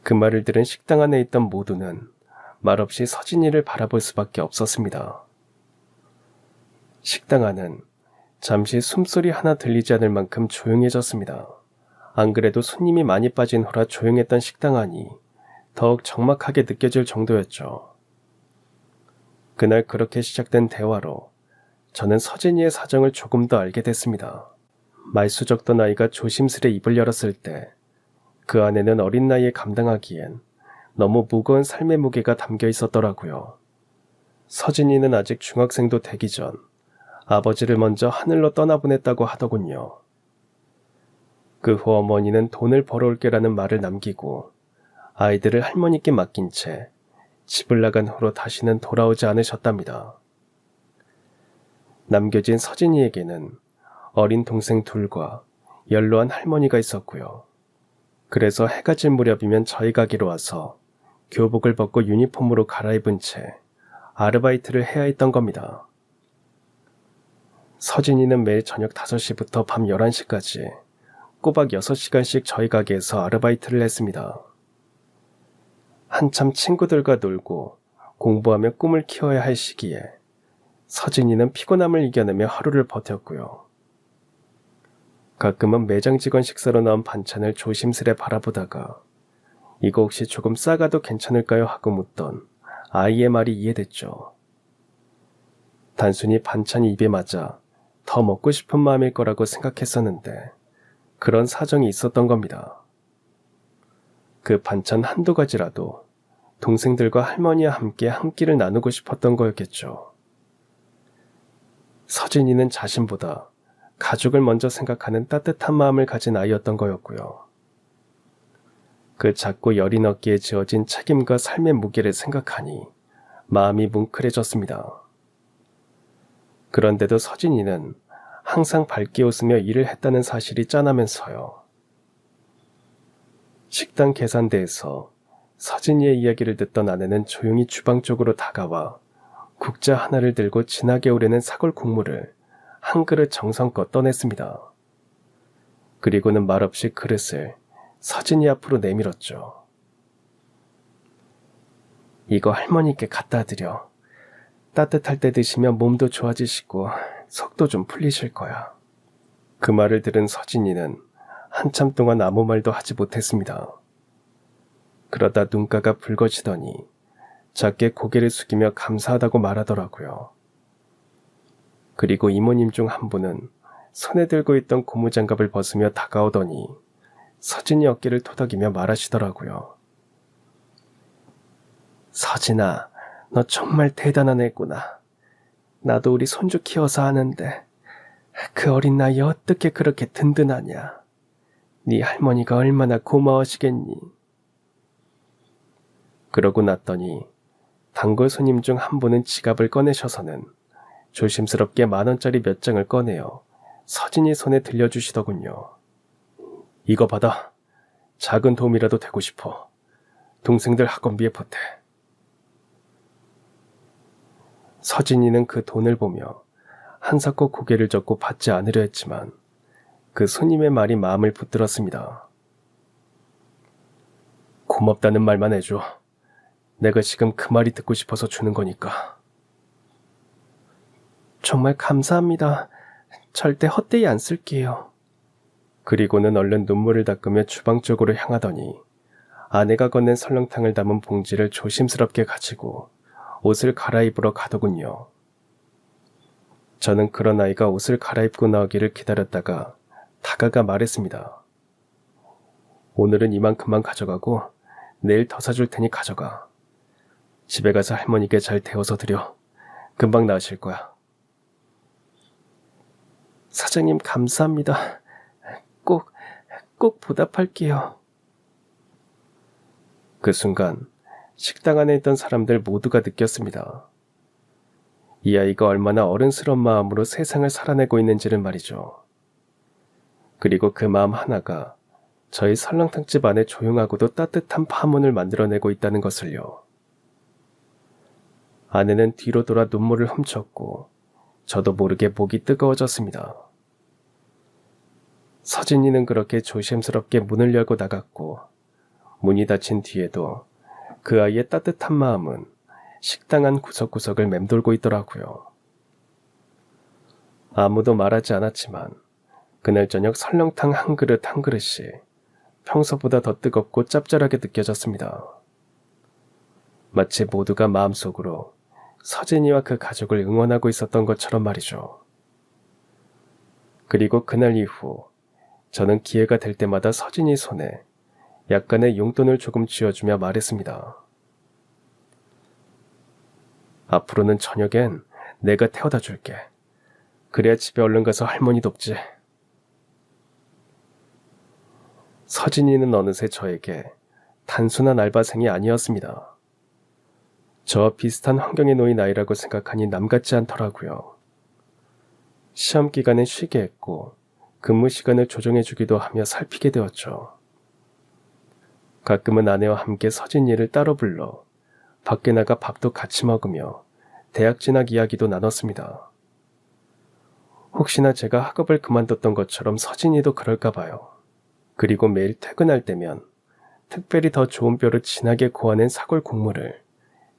그 말을 들은 식당 안에 있던 모두는 말없이 서진이를 바라볼 수밖에 없었습니다. 식당 안은 잠시 숨소리 하나 들리지 않을 만큼 조용해졌습니다. 안 그래도 손님이 많이 빠진 후라 조용했던 식당 안이 더욱 적막하게 느껴질 정도였죠. 그날 그렇게 시작된 대화로 저는 서진이의 사정을 조금 더 알게 됐습니다. 말수 적던 아이가 조심스레 입을 열었을 때 그 안에는 어린 나이에 감당하기엔 너무 무거운 삶의 무게가 담겨 있었더라고요. 서진이는 아직 중학생도 되기 전 아버지를 먼저 하늘로 떠나보냈다고 하더군요. 그 후 어머니는 돈을 벌어올게라는 말을 남기고 아이들을 할머니께 맡긴 채 집을 나간 후로 다시는 돌아오지 않으셨답니다. 남겨진 서진이에게는 어린 동생 둘과 연로한 할머니가 있었고요. 그래서 해가 질 무렵이면 저희 가게로 와서 교복을 벗고 유니폼으로 갈아입은 채 아르바이트를 해야 했던 겁니다. 서진이는 매일 저녁 5시부터 밤 11시까지 꼬박 6시간씩 저희 가게에서 아르바이트를 했습니다. 한참 친구들과 놀고 공부하며 꿈을 키워야 할 시기에 서진이는 피곤함을 이겨내며 하루를 버텼고요. 가끔은 매장 직원 식사로 나온 반찬을 조심스레 바라보다가 이거 혹시 조금 싸가도 괜찮을까요? 하고 묻던 아이의 말이 이해됐죠. 단순히 반찬이 입에 맞아 더 먹고 싶은 마음일 거라고 생각했었는데 그런 사정이 있었던 겁니다. 그 반찬 한두 가지라도 동생들과 할머니와 함께 한 끼를 나누고 싶었던 거였겠죠. 서진이는 자신보다 가족을 먼저 생각하는 따뜻한 마음을 가진 아이였던 거였고요. 그 작고 여린 어깨에 지어진 책임과 삶의 무게를 생각하니 마음이 뭉클해졌습니다. 그런데도 서진이는 항상 밝게 웃으며 일을 했다는 사실이 짠하면서요. 식당 계산대에서 서진이의 이야기를 듣던 아내는 조용히 주방 쪽으로 다가와 국자 하나를 들고 진하게 우려낸 사골 국물을 한 그릇 정성껏 떠냈습니다. 그리고는 말없이 그릇을 서진이 앞으로 내밀었죠. 이거 할머니께 갖다 드려. 따뜻할 때 드시면 몸도 좋아지시고 속도 좀 풀리실 거야. 그 말을 들은 서진이는 한참 동안 아무 말도 하지 못했습니다. 그러다 눈가가 붉어지더니 작게 고개를 숙이며 감사하다고 말하더라고요. 그리고 이모님 중 한 분은 손에 들고 있던 고무장갑을 벗으며 다가오더니 서진이 어깨를 토닥이며 말하시더라고요. 서진아, 너 정말 대단한 애구나. 나도 우리 손주 키워서 아는데 그 어린 나이에 어떻게 그렇게 든든하냐. 네 할머니가 얼마나 고마워하시겠니. 그러고 났더니 단골 손님 중 한 분은 지갑을 꺼내셔서는 조심스럽게 10,000원짜리 몇 장을 꺼내어 서진이 손에 들려주시더군요. 이거 받아. 작은 도움이라도 되고 싶어. 동생들 학원비에 보태. 서진이는 그 돈을 보며 한사코 고개를 젓고 받지 않으려 했지만 그 손님의 말이 마음을 붙들었습니다. 고맙다는 말만 해줘. 내가 지금 그 말이 듣고 싶어서 주는 거니까. 정말 감사합니다. 절대 헛되이 안 쓸게요. 그리고는 얼른 눈물을 닦으며 주방 쪽으로 향하더니 아내가 건넨 설렁탕을 담은 봉지를 조심스럽게 가지고 옷을 갈아입으러 가더군요. 저는 그런 아이가 옷을 갈아입고 나오기를 기다렸다가 다가가 말했습니다. 오늘은 이만큼만 가져가고 내일 더 사줄 테니 가져가. 집에 가서 할머니께 잘 데워서 드려. 금방 나으실 거야. 사장님 감사합니다. 꼭 보답할게요. 그 순간 식당 안에 있던 사람들 모두가 느꼈습니다. 이 아이가 얼마나 어른스러운 마음으로 세상을 살아내고 있는지를 말이죠. 그리고 그 마음 하나가 저희 설렁탕집 안에 조용하고도 따뜻한 파문을 만들어내고 있다는 것을요. 아내는 뒤로 돌아 눈물을 훔쳤고 저도 모르게 목이 뜨거워졌습니다. 서진이는 그렇게 조심스럽게 문을 열고 나갔고 문이 닫힌 뒤에도 그 아이의 따뜻한 마음은 식당 안 구석구석을 맴돌고 있더라고요. 아무도 말하지 않았지만 그날 저녁 설렁탕 한 그릇 한 그릇이 평소보다 더 뜨겁고 짭짤하게 느껴졌습니다. 마치 모두가 마음속으로 서진이와 그 가족을 응원하고 있었던 것처럼 말이죠. 그리고 그날 이후 저는 기회가 될 때마다 서진이 손에 약간의 용돈을 조금 쥐어주며 말했습니다. 앞으로는 저녁엔 내가 태워다 줄게. 그래야 집에 얼른 가서 할머니 돕지. 서진이는 어느새 저에게 단순한 알바생이 아니었습니다. 저와 비슷한 환경에 놓인 아이라고 생각하니 남 같지 않더라고요. 시험 기간엔 쉬게 했고 근무 시간을 조정해주기도 하며 살피게 되었죠. 가끔은 아내와 함께 서진이를 따로 불러 밖에 나가 밥도 같이 먹으며 대학 진학 이야기도 나눴습니다. 혹시나 제가 학업을 그만뒀던 것처럼 서진이도 그럴까 봐요. 그리고 매일 퇴근할 때면 특별히 더 좋은 뼈를 진하게 고아낸 사골 국물을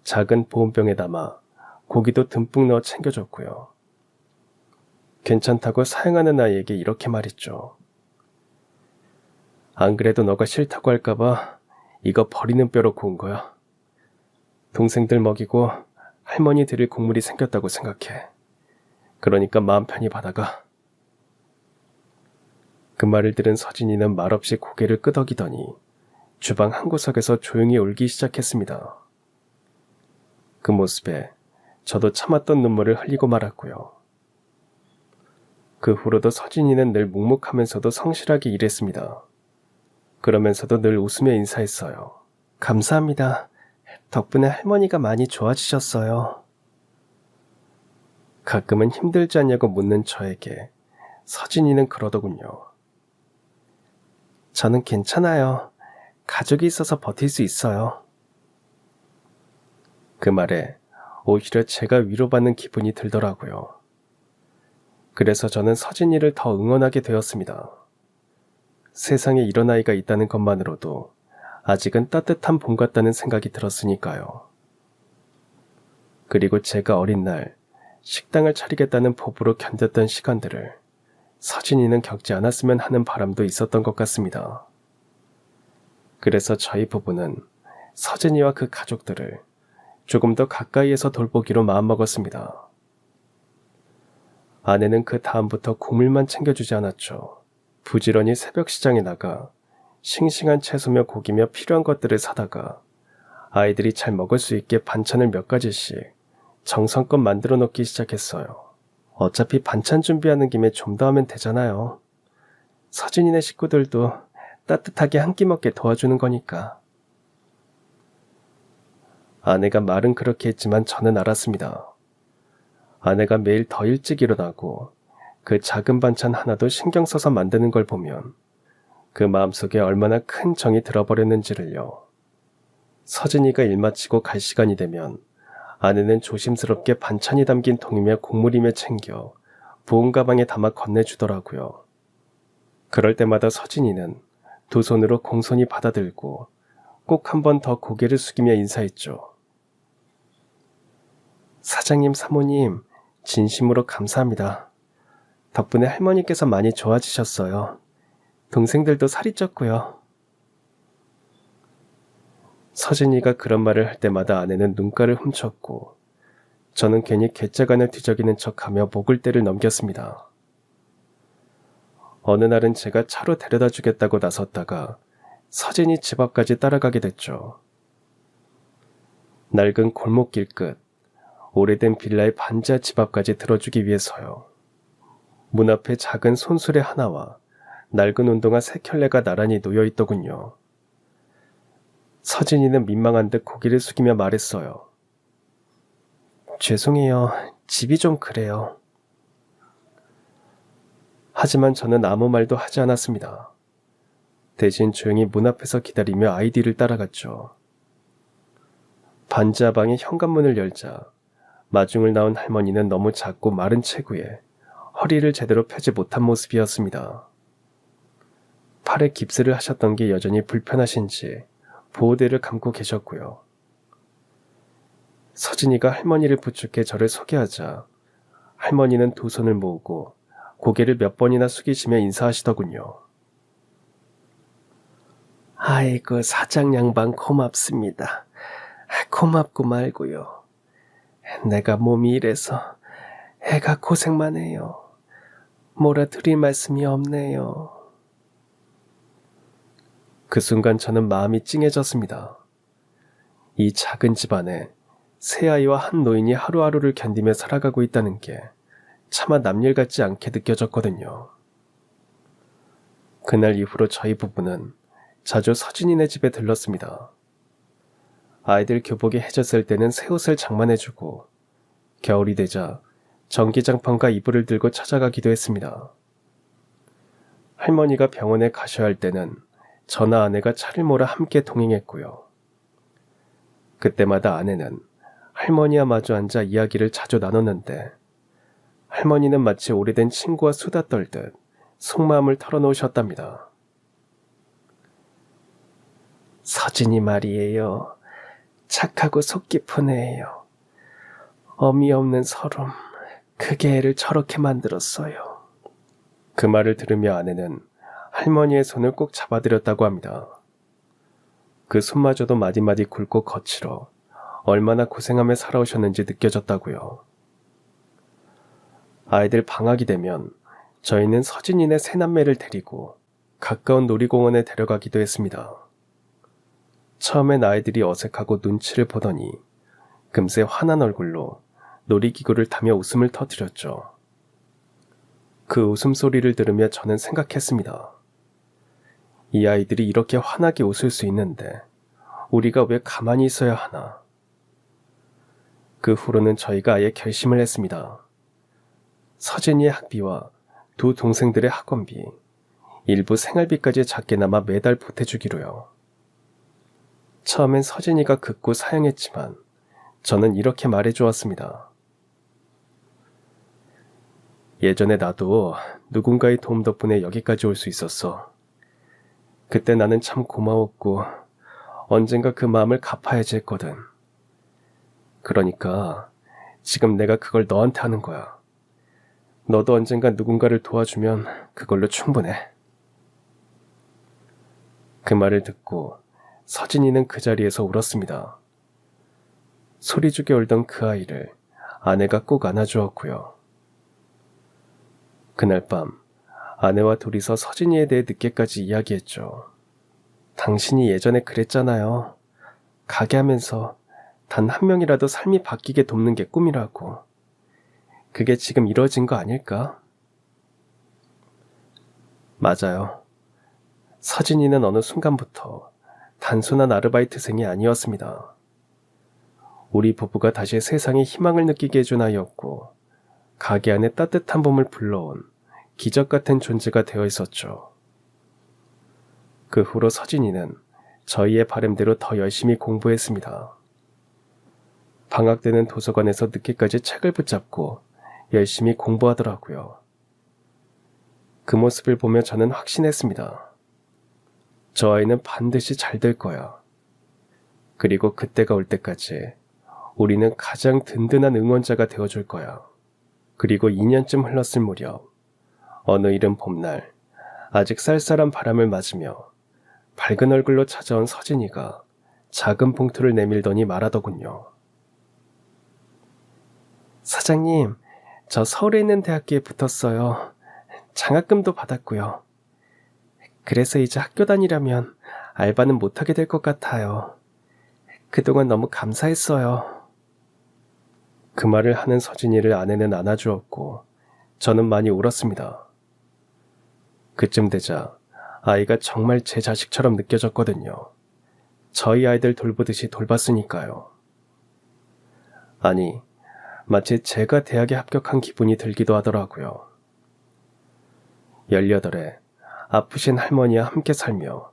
작은 보온병에 담아 고기도 듬뿍 넣어 챙겨줬고요. 괜찮다고 사양하는 아이에게 이렇게 말했죠. 안 그래도 너가 싫다고 할까봐 이거 버리는 뼈로 구운 거야. 동생들 먹이고 할머니 드릴 국물이 생겼다고 생각해. 그러니까 마음 편히 받아가. 그 말을 들은 서진이는 말없이 고개를 끄덕이더니 주방 한 구석에서 조용히 울기 시작했습니다. 그 모습에 저도 참았던 눈물을 흘리고 말았고요. 그 후로도 서진이는 늘 묵묵하면서도 성실하게 일했습니다. 그러면서도 늘 웃으며 인사했어요. 감사합니다. 덕분에 할머니가 많이 좋아지셨어요. 가끔은 힘들지 않냐고 묻는 저에게 서진이는 그러더군요. 저는 괜찮아요. 가족이 있어서 버틸 수 있어요. 그 말에 오히려 제가 위로받는 기분이 들더라고요. 그래서 저는 서진이를 더 응원하게 되었습니다. 세상에 이런 아이가 있다는 것만으로도 아직은 따뜻한 봄 같다는 생각이 들었으니까요. 그리고 제가 어린 날 식당을 차리겠다는 포부로 견뎠던 시간들을 서진이는 겪지 않았으면 하는 바람도 있었던 것 같습니다. 그래서 저희 부부는 서진이와 그 가족들을 조금 더 가까이에서 돌보기로 마음먹었습니다. 아내는 그 다음부터 국물만 챙겨주지 않았죠. 부지런히 새벽 시장에 나가 싱싱한 채소며 고기며 필요한 것들을 사다가 아이들이 잘 먹을 수 있게 반찬을 몇 가지씩 정성껏 만들어 놓기 시작했어요. 어차피 반찬 준비하는 김에 좀 더 하면 되잖아요. 서진이네 식구들도 따뜻하게 한 끼 먹게 도와주는 거니까. 아내가 말은 그렇게 했지만 저는 알았습니다. 아내가 매일 더 일찍 일어나고 그 작은 반찬 하나도 신경 써서 만드는 걸 보면 그 마음속에 얼마나 큰 정이 들어버렸는지를요. 서진이가 일 마치고 갈 시간이 되면 아내는 조심스럽게 반찬이 담긴 통이며 국물이며 챙겨 보온 가방에 담아 건네주더라고요. 그럴 때마다 서진이는 두 손으로 공손히 받아들고 꼭 한 번 더 고개를 숙이며 인사했죠. 사장님, 사모님, 진심으로 감사합니다. 덕분에 할머니께서 많이 좋아지셨어요. 동생들도 살이 쪘고요. 서진이가 그런 말을 할 때마다 아내는 눈가를 훔쳤고 저는 괜히 괴짜간을 뒤적이는 척하며 목을 때를 넘겼습니다. 어느 날은 제가 차로 데려다 주겠다고 나섰다가 서진이 집 앞까지 따라가게 됐죠. 낡은 골목길 끝 오래된 빌라의 반지하 집 앞까지 들어주기 위해서요. 문 앞에 작은 손수레 하나와 낡은 운동화 3켤레가 나란히 놓여있더군요. 서진이는 민망한 듯 고개를 숙이며 말했어요. 죄송해요. 집이 좀 그래요. 하지만 저는 아무 말도 하지 않았습니다. 대신 조용히 문 앞에서 기다리며 아이 뒤를 따라갔죠. 반지하 방의 현관문을 열자 마중을 나온 할머니는 너무 작고 마른 체구에 허리를 제대로 펴지 못한 모습이었습니다. 팔에 깁스를 하셨던 게 여전히 불편하신지 보호대를 감고 계셨고요. 서진이가 할머니를 부축해 저를 소개하자 할머니는 두 손을 모으고 고개를 몇 번이나 숙이시며 인사하시더군요. 아이고, 사장 양반 고맙습니다. 고맙고 말고요. 내가 몸이 이래서 애가 고생만 해요. 뭐라 드릴 말씀이 없네요. 그 순간 저는 마음이 찡해졌습니다. 이 작은 집안에 세 아이와 한 노인이 하루하루를 견디며 살아가고 있다는 게 차마 남일 같지 않게 느껴졌거든요. 그날 이후로 저희 부부는 자주 서진이네 집에 들렀습니다. 아이들 교복이 해졌을 때는 새 옷을 장만해주고 겨울이 되자 전기장판과 이불을 들고 찾아가기도 했습니다. 할머니가 병원에 가셔야 할 때는 저나 아내가 차를 몰아 함께 동행했고요. 그때마다 아내는 할머니와 마주 앉아 이야기를 자주 나눴는데 할머니는 마치 오래된 친구와 수다 떨듯 속마음을 털어놓으셨답니다. 서진이 말이에요. 착하고 속 깊은 애예요. 어미 없는 서름, 그게 애를 저렇게 만들었어요. 그 말을 들으며 아내는 할머니의 손을 꼭 잡아들였다고 합니다. 그 손마저도 마디마디 굵고 거칠어 얼마나 고생하며 살아오셨는지 느껴졌다고요. 아이들 방학이 되면 저희는 서진이네 새남매를 데리고 가까운 놀이공원에 데려가기도 했습니다. 처음엔 아이들이 어색하고 눈치를 보더니 금세 환한 얼굴로 놀이기구를 타며 웃음을 터뜨렸죠. 그 웃음소리를 들으며 저는 생각했습니다. 이 아이들이 이렇게 환하게 웃을 수 있는데 우리가 왜 가만히 있어야 하나. 그 후로는 저희가 아예 결심을 했습니다. 서진이의 학비와 두 동생들의 학원비, 일부 생활비까지 작게나마 매달 보태주기로요. 처음엔 서진이가 극구 사양했지만 저는 이렇게 말해주었습니다. 예전에 나도 누군가의 도움 덕분에 여기까지 올 수 있었어. 그때 나는 참 고마웠고 언젠가 그 마음을 갚아야지 했거든. 그러니까 지금 내가 그걸 너한테 하는 거야. 너도 언젠가 누군가를 도와주면 그걸로 충분해. 그 말을 듣고 서진이는 그 자리에서 울었습니다. 소리 죽여 울던 그 아이를 아내가 꼭 안아주었고요. 그날 밤 아내와 둘이서 서진이에 대해 늦게까지 이야기했죠. 당신이 예전에 그랬잖아요. 가게 하면서 단 한 명이라도 삶이 바뀌게 돕는 게 꿈이라고. 그게 지금 이루어진 거 아닐까? 맞아요. 서진이는 어느 순간부터 단순한 아르바이트생이 아니었습니다. 우리 부부가 다시 세상에 희망을 느끼게 해준 아이였고 가게 안에 따뜻한 봄을 불러온 기적 같은 존재가 되어 있었죠. 그 후로 서진이는 저희의 바람대로 더 열심히 공부했습니다. 방학 때는 도서관에서 늦게까지 책을 붙잡고 열심히 공부하더라고요. 그 모습을 보며 저는 확신했습니다. 저 아이는 반드시 잘 될 거야. 그리고 그때가 올 때까지 우리는 가장 든든한 응원자가 되어줄 거야. 그리고 2년쯤 흘렀을 무렵 어느 이른 봄날 아직 쌀쌀한 바람을 맞으며 밝은 얼굴로 찾아온 서진이가 작은 봉투를 내밀더니 말하더군요. 사장님, 저 서울에 있는 대학교에 붙었어요. 장학금도 받았고요. 그래서 이제 학교 다니려면 알바는 못하게 될 것 같아요. 그동안 너무 감사했어요. 그 말을 하는 서진이를 아내는 안아주었고 저는 많이 울었습니다. 그쯤 되자 아이가 정말 제 자식처럼 느껴졌거든요. 저희 아이들 돌보듯이 돌봤으니까요. 아니, 마치 제가 대학에 합격한 기분이 들기도 하더라고요. 18에 아프신 할머니와 함께 살며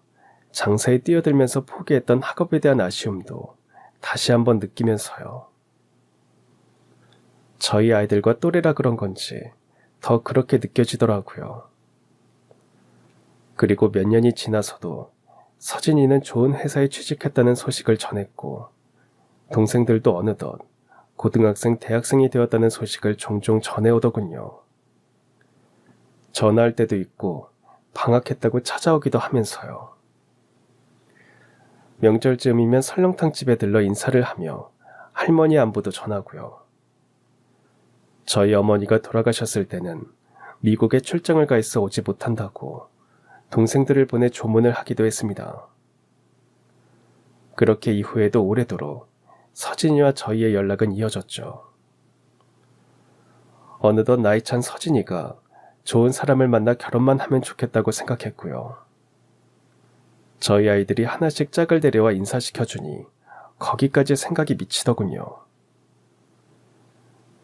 장사에 뛰어들면서 포기했던 학업에 대한 아쉬움도 다시 한번 느끼면서요. 저희 아이들과 또래라 그런 건지 더 그렇게 느껴지더라고요. 그리고 몇 년이 지나서도 서진이는 좋은 회사에 취직했다는 소식을 전했고 동생들도 어느덧 고등학생, 대학생이 되었다는 소식을 종종 전해오더군요. 전화할 때도 있고 방학했다고 찾아오기도 하면서요. 명절쯤이면 설렁탕 집에 들러 인사를 하며 할머니 안부도 전하고요. 저희 어머니가 돌아가셨을 때는 미국에 출장을 가 있어 오지 못한다고 동생들을 보내 조문을 하기도 했습니다. 그렇게 이후에도 오래도록 서진이와 저희의 연락은 이어졌죠. 어느덧 나이 찬 서진이가 좋은 사람을 만나 결혼만 하면 좋겠다고 생각했고요. 저희 아이들이 하나씩 짝을 데려와 인사시켜주니 거기까지 생각이 미치더군요.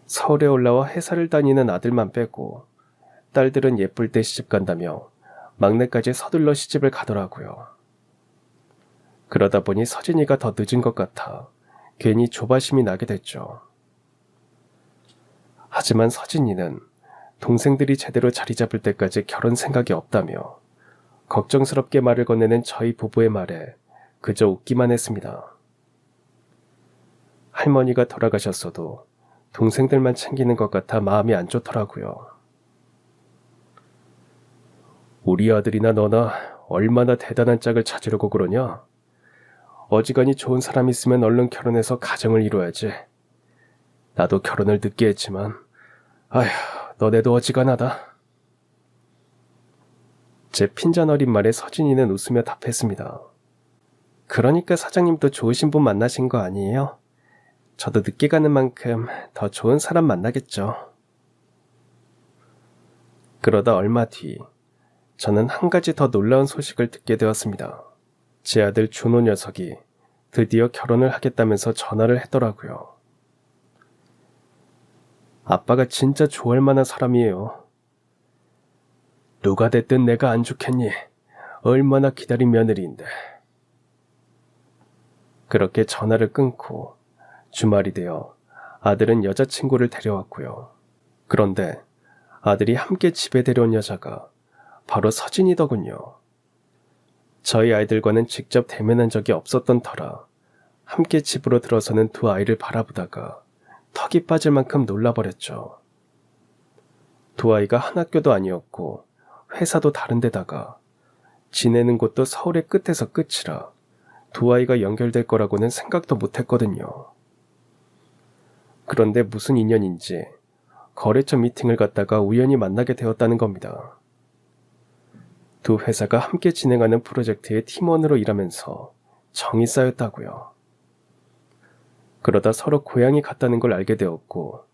서울에 올라와 회사를 다니는 아들만 빼고 딸들은 예쁠 때 시집 간다며 막내까지 서둘러 시집을 가더라고요. 그러다 보니 서진이가 더 늦은 것 같아 괜히 조바심이 나게 됐죠. 하지만 서진이는 동생들이 제대로 자리 잡을 때까지 결혼 생각이 없다며 걱정스럽게 말을 건네는 저희 부부의 말에 그저 웃기만 했습니다. 할머니가 돌아가셨어도 동생들만 챙기는 것 같아 마음이 안 좋더라고요. 우리 아들이나 너나 얼마나 대단한 짝을 찾으려고 그러냐? 어지간히 좋은 사람 있으면 얼른 결혼해서 가정을 이뤄야지. 나도 결혼을 늦게 했지만 아휴, 너네도 어지간하다. 제 핀잔 어린 말에 서진이는 웃으며 답했습니다. 그러니까 사장님도 좋으신 분 만나신 거 아니에요? 저도 늦게 가는 만큼 더 좋은 사람 만나겠죠. 그러다 얼마 뒤 저는 한 가지 더 놀라운 소식을 듣게 되었습니다. 제 아들 준호 녀석이 드디어 결혼을 하겠다면서 전화를 했더라고요. 아빠가 진짜 좋아할 만한 사람이에요. 누가 됐든 내가 안 좋겠니? 얼마나 기다린 며느리인데. 그렇게 전화를 끊고 주말이 되어 아들은 여자친구를 데려왔고요. 그런데 아들이 함께 집에 데려온 여자가 바로 서진이더군요. 저희 아이들과는 직접 대면한 적이 없었던 터라 함께 집으로 들어서는 두 아이를 바라보다가 턱이 빠질 만큼 놀라버렸죠. 두 아이가 한 학교도 아니었고 회사도 다른 데다가 지내는 곳도 서울의 끝에서 끝이라 두 아이가 연결될 거라고는 생각도 못했거든요. 그런데 무슨 인연인지 거래처 미팅을 갔다가 우연히 만나게 되었다는 겁니다. 두 회사가 함께 진행하는 프로젝트의 팀원으로 일하면서 정이 쌓였다고요. 그러다 서로 고향이 같다는 걸 알게 되었고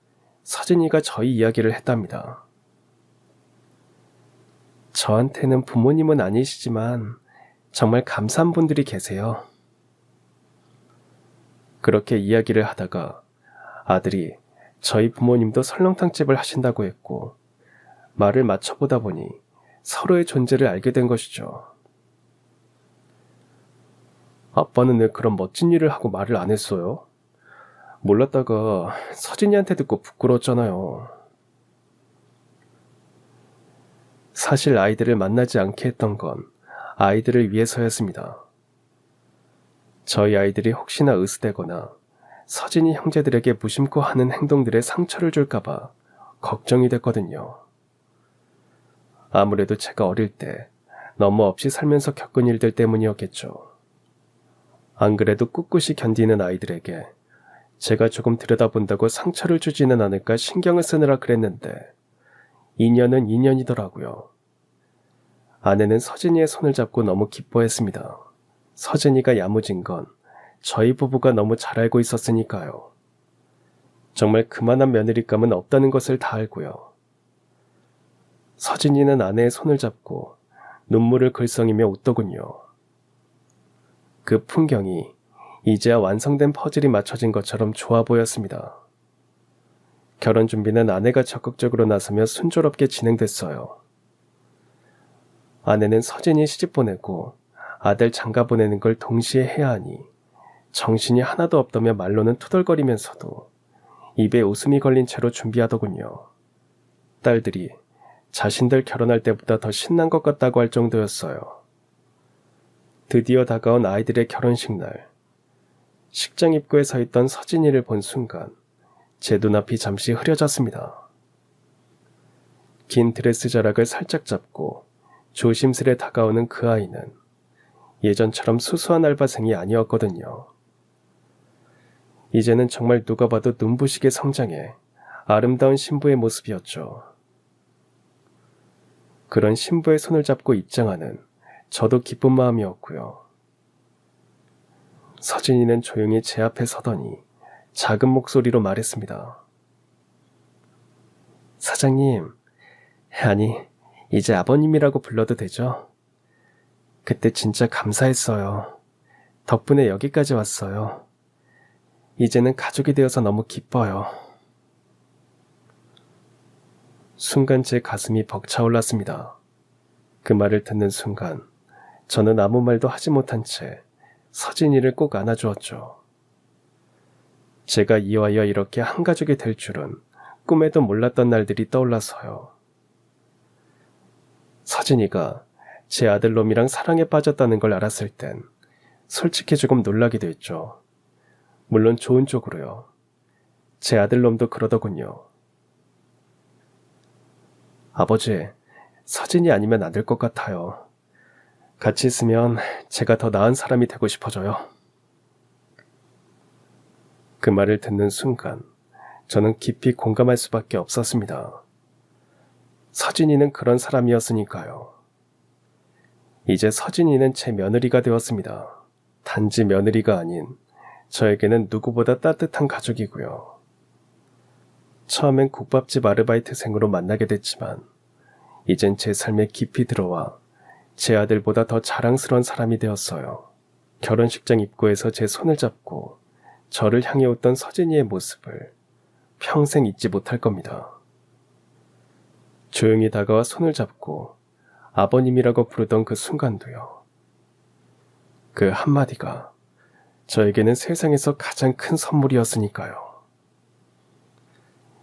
서진이가 저희 이야기를 했답니다. 저한테는 부모님은 아니시지만 정말 감사한 분들이 계세요. 그렇게 이야기를 하다가 아들이 저희 부모님도 설렁탕집을 하신다고 했고 말을 맞춰보다 보니 서로의 존재를 알게 된 것이죠. 아빠는 왜 그런 멋진 일을 하고 말을 안 했어요? 몰랐다가 서진이한테 듣고 부끄러웠잖아요. 사실 아이들을 만나지 않게 했던 건 아이들을 위해서였습니다. 저희 아이들이 혹시나 의스대거나 서진이 형제들에게 무심코 하는 행동들에 상처를 줄까봐 걱정이 됐거든요. 아무래도 제가 어릴 때 너무 없이 살면서 겪은 일들 때문이었겠죠. 안 그래도 꿋꿋이 견디는 아이들에게 제가 조금 들여다본다고 상처를 주지는 않을까 신경을 쓰느라 그랬는데 인연은 인연이더라고요. 아내는 서진이의 손을 잡고 너무 기뻐했습니다. 서진이가 야무진 건 저희 부부가 너무 잘 알고 있었으니까요. 정말 그만한 며느리감은 없다는 것을 다 알고요. 서진이는 아내의 손을 잡고 눈물을 글썽이며 웃더군요. 그 풍경이 이제야 완성된 퍼즐이 맞춰진 것처럼 좋아 보였습니다. 결혼 준비는 아내가 적극적으로 나서며 순조롭게 진행됐어요. 아내는 서진이 시집 보내고 아들 장가 보내는 걸 동시에 해야 하니 정신이 하나도 없다며 말로는 투덜거리면서도 입에 웃음이 걸린 채로 준비하더군요. 딸들이 자신들 결혼할 때보다 더 신난 것 같다고 할 정도였어요. 드디어 다가온 아이들의 결혼식 날, 식장 입구에 서 있던 서진이를 본 순간 제 눈앞이 잠시 흐려졌습니다. 긴 드레스 자락을 살짝 잡고 조심스레 다가오는 그 아이는 예전처럼 수수한 알바생이 아니었거든요. 이제는 정말 누가 봐도 눈부시게 성장해 아름다운 신부의 모습이었죠. 그런 신부의 손을 잡고 입장하는 저도 기쁜 마음이었고요. 서진이는 조용히 제 앞에 서더니 작은 목소리로 말했습니다. 사장님, 아니, 이제 아버님이라고 불러도 되죠? 그때 진짜 감사했어요. 덕분에 여기까지 왔어요. 이제는 가족이 되어서 너무 기뻐요. 순간 제 가슴이 벅차올랐습니다. 그 말을 듣는 순간 저는 아무 말도 하지 못한 채 서진이를 꼭 안아주었죠. 제가 이와여 이렇게 한 가족이 될 줄은 꿈에도 몰랐던 날들이 떠올라서요. 서진이가 제 아들놈이랑 사랑에 빠졌다는 걸 알았을 땐 솔직히 조금 놀라기도 했죠. 물론 좋은 쪽으로요. 제 아들놈도 그러더군요. 아버지, 서진이 아니면 안 될 것 같아요. 같이 있으면 제가 더 나은 사람이 되고 싶어져요. 그 말을 듣는 순간 저는 깊이 공감할 수밖에 없었습니다. 서진이는 그런 사람이었으니까요. 이제 서진이는 제 며느리가 되었습니다. 단지 며느리가 아닌 저에게는 누구보다 따뜻한 가족이고요. 처음엔 국밥집 아르바이트생으로 만나게 됐지만 이젠 제 삶에 깊이 들어와 제 아들보다 더 자랑스러운 사람이 되었어요. 결혼식장 입구에서 제 손을 잡고 저를 향해 웃던 서진이의 모습을 평생 잊지 못할 겁니다. 조용히 다가와 손을 잡고 아버님이라고 부르던 그 순간도요. 그 한마디가 저에게는 세상에서 가장 큰 선물이었으니까요.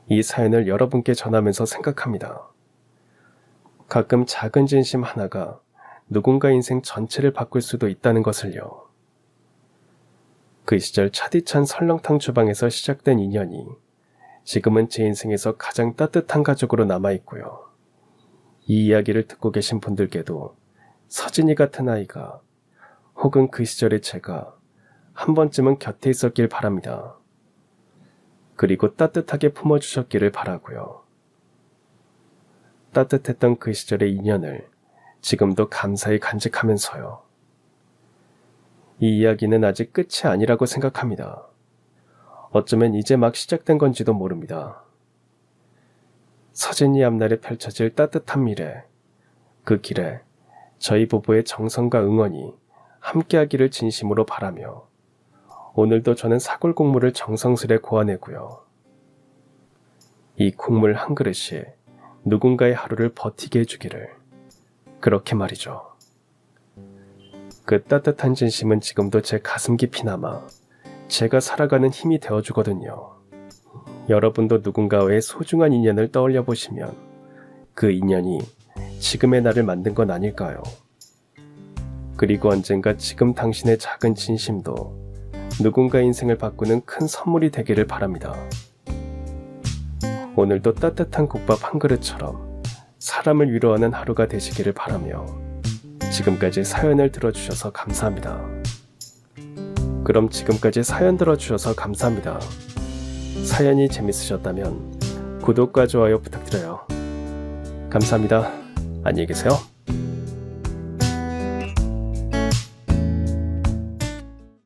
이 사연을 여러분께 전하면서 생각합니다. 가끔 작은 진심 하나가 누군가 인생 전체를 바꿀 수도 있다는 것을요. 그 시절 차디찬 설렁탕 주방에서 시작된 인연이 지금은 제 인생에서 가장 따뜻한 가족으로 남아있고요. 이 이야기를 듣고 계신 분들께도 서진이 같은 아이가 혹은 그 시절의 제가 한 번쯤은 곁에 있었길 바랍니다. 그리고 따뜻하게 품어주셨기를 바라고요. 따뜻했던 그 시절의 인연을 지금도 감사히 간직하면서요. 이 이야기는 아직 끝이 아니라고 생각합니다. 어쩌면 이제 막 시작된 건지도 모릅니다. 서진이 앞날에 펼쳐질 따뜻한 미래, 그 길에 저희 부부의 정성과 응원이 함께하기를 진심으로 바라며 오늘도 저는 사골 국물을 정성스레 고아내고요. 이 국물 한 그릇이 누군가의 하루를 버티게 해주기를, 그렇게 말이죠. 그 따뜻한 진심은 지금도 제 가슴 깊이 남아 제가 살아가는 힘이 되어주거든요. 여러분도 누군가와의 소중한 인연을 떠올려 보시면 그 인연이 지금의 나를 만든 건 아닐까요? 그리고 언젠가 지금 당신의 작은 진심도 누군가 인생을 바꾸는 큰 선물이 되기를 바랍니다. 오늘도 따뜻한 국밥 한 그릇처럼 사람을 위로하는 하루가 되시기를 바라며 지금까지 사연을 들어주셔서 감사합니다. 그럼 지금까지 사연 들어주셔서 감사합니다. 사연이 재밌으셨다면 구독과 좋아요 부탁드려요. 감사합니다. 안녕히 계세요.